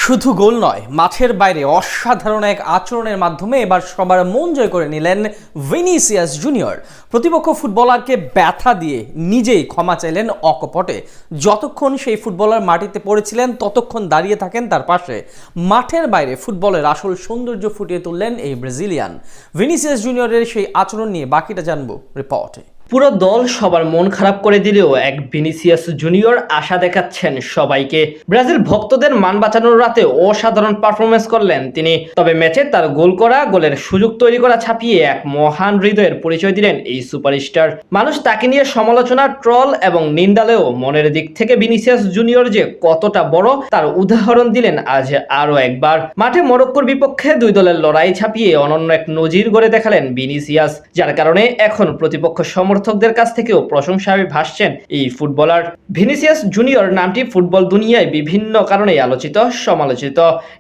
শুধু গোল নয়, মাঠের বাইরে অসাধারণ এক আচরণের মাধ্যমে এবার সবার মন জয় করে নিলেন ভিনিসিয়াস জুনিয়র। প্রতিপক্ষ ফুটবলারকে ব্যথা দিয়ে নিজেই ক্ষমা চাইলেন অকপটে। যতক্ষণ সেই ফুটবলার মাটিতে পড়েছিলেন ততক্ষণ দাঁড়িয়ে থাকেন তার পাশে। মাঠের বাইরে ফুটবলের আসল সৌন্দর্য ফুটিয়ে তুললেন এই ব্রাজিলিয়ান। ভিনিসিয়াস জুনিয়রের সেই আচরণ নিয়ে বাকিটা জানবো রিপোর্টে। পুরো দল সবার মন খারাপ করে দিলেও এক ভিনিসিয়াস জুনিয়র আশা দেখাচ্ছেন সবাইকে। ব্রাজিল ভক্তদের মান বাঁচানোর রাতে অসাধারণ পারফরমেন্স করলেন তিনি। তবে ম্যাচে তার গোলের সুযোগ তৈরি করা ছাপিয়ে এক মহান হৃদয়ের পরিচয় দিলেন এই সুপারস্টার। মানুষ তাকে নিয়ে সমালোচনা, ট্রল এবং নিন্দালেও মনের দিক থেকে ভিনিসিয়াস জুনিয়র যে কতটা বড় তার উদাহরণ দিলেন আজ আরো একবার। মাঠে মরক্কোর বিপক্ষে দুই দলের লড়াই ছাপিয়ে অনন্য এক নজির গড়ে দেখালেন ভিনিসিয়াস, যার কারণে এখন প্রতিপক্ষ সমর্থকদের কাছ থেকেও প্রশংসায় ভাসছেন এই ফুটবলার। ভিনিসিয়াস জুনিয়র নামটি ফুটবল দুনিয়ায় বিভিন্ন কারণে আলোচিত, সমালোচিত।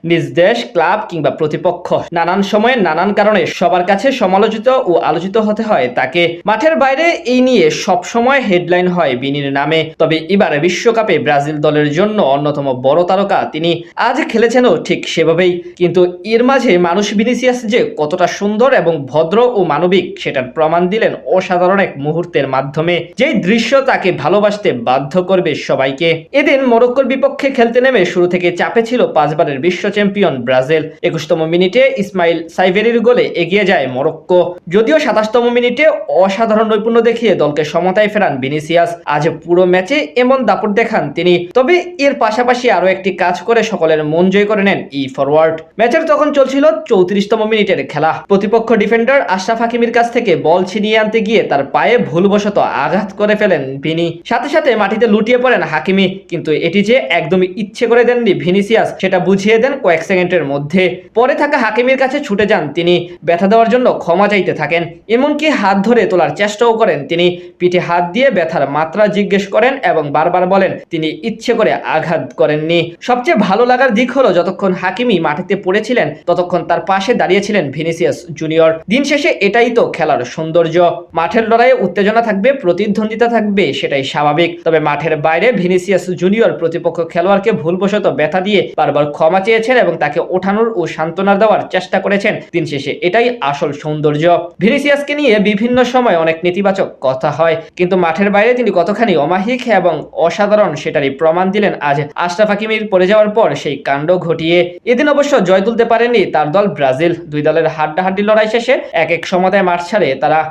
নিজ দেশ, ক্লাব কিংবা প্রতিপক্ষ, নানান সময়ে নানান কারণে সবার কাছে সমালোচিত ও আলোচিত হতে হয় তাকে। মাঠের বাইরে এই নিয়ে সব সময় হেডলাইন হয় বিনির নামে। তবে এবারে বিশ্বকাপে ব্রাজিল দলের জন্য অন্যতম বড় তারকা তিনি। আজ খেলেছেনও ঠিক সেভাবেই। কিন্তু এর মাঝে মানুষ ভিনিসিয়াস যে কতটা সুন্দর এবং ভদ্র ও মানবিক সেটার প্রমাণ দিলেন অসাধারণ এক মুহূর্তের মাধ্যমে, যেই দৃশ্য তাকে ভালোবাসতে বাধ্য করবে সবাইকে। এদিন মরক্কোর বিপক্ষে খেলতে নেমে শুরু থেকে চাপে ছিল 5 বারের বিশ্ব চ্যাম্পিয়ন ব্রাজিল। 21তম মিনিটে ইসমাইল সাইভেরির গোলে এগিয়ে যায় মরক্কো। যদিও 27তম মিনিটে অসাধারণ নৈপুণ্য দেখিয়ে দলকে সমতায় ফেরান ভিনিসিয়াস। আজ পুরো ম্যাচে এমন দাপট দেখান তিনি। তবে এর পাশাপাশি আরো একটি কাজ করে সকলের মন জয় করে নেন এই ফরওয়ার্ড। ম্যাচের তখন চলছিল 34তম মিনিটের খেলা। প্রতিপক্ষ ডিফেন্ডার আশরাফ হাকিমির কাছ থেকে বল ছিনিয়ে আনতে গিয়ে তার পায়ে ভুলবশত আঘাত করে ফেলেন ভিনি। সাথে সাথে মাটিতে লুটিয়ে পড়েন হাকিমি। কিন্তু এটি যে একদমই ইচ্ছে করে দেননি ভিনিসিয়াস সেটা বুঝিয়ে দেন কয়েক সেকেন্ডের মধ্যে। পরে থাকা হাকিমির কাছে ছুটে যান তিনি, ব্যথা দেওয়ার জন্য ক্ষমা চাইতে থাকেন। এমনকি হাত ধরে তোলার চেষ্টাও করেন তিনি। পিঠে হাত দিয়ে ব্যথার মাত্রা জিজ্ঞেস করেন এবং বারবার বলেন তিনি ইচ্ছে করে আঘাত করেননি। সবচেয়ে ভালো লাগার দিক হলো যতক্ষণ হাকিমি মাটিতে পড়েছিলেন ততক্ষণ তার পাশে দাঁড়িয়েছিলেন ভিনিসিয়াস জুনিয়র। দিন শেষে এটাই তো খেলার সৌন্দর্য। মাঠের লড়াইয়ে উত্তেজনা থাকবে, প্রতিদ্বন্দ্বিতা থাকবে, সেটাই স্বাভাবিক। তবে মাঠের বাইরে ভিনিসিয়াস জুনিয়র প্রতিপক্ষ খেলোয়াড়কে ভুলবশত ব্যথা দিয়ে বারবার ক্ষমা চেয়েছেন এবং তাকে ওঠানোর ও সান্ত্বনা দেওয়ার চেষ্টা করেছেন। দিন শেষে এটাই আসল সৌন্দর্য। ভিনিসিয়াসকে নিয়ে বিভিন্ন সময় অনেক নেতিবাচক কথা হয়, কিন্তু মাঠের বাইরে তিনি কতখানি অমায়িক এবং অসাধারণ সেটারই প্রমাণ দিলেন আজ আশরাফ হাকিমির পড়ে যাওয়ার পর সেই কাণ্ড ঘটিয়ে। এদিন অবশ্য জয় তুলতে পারেনি তার দল ব্রাজিল। দুই দলের হাড্ডাহাড্ডি লড়াই শেষে এক সমতায় মাঠ ছাড়ে তারা।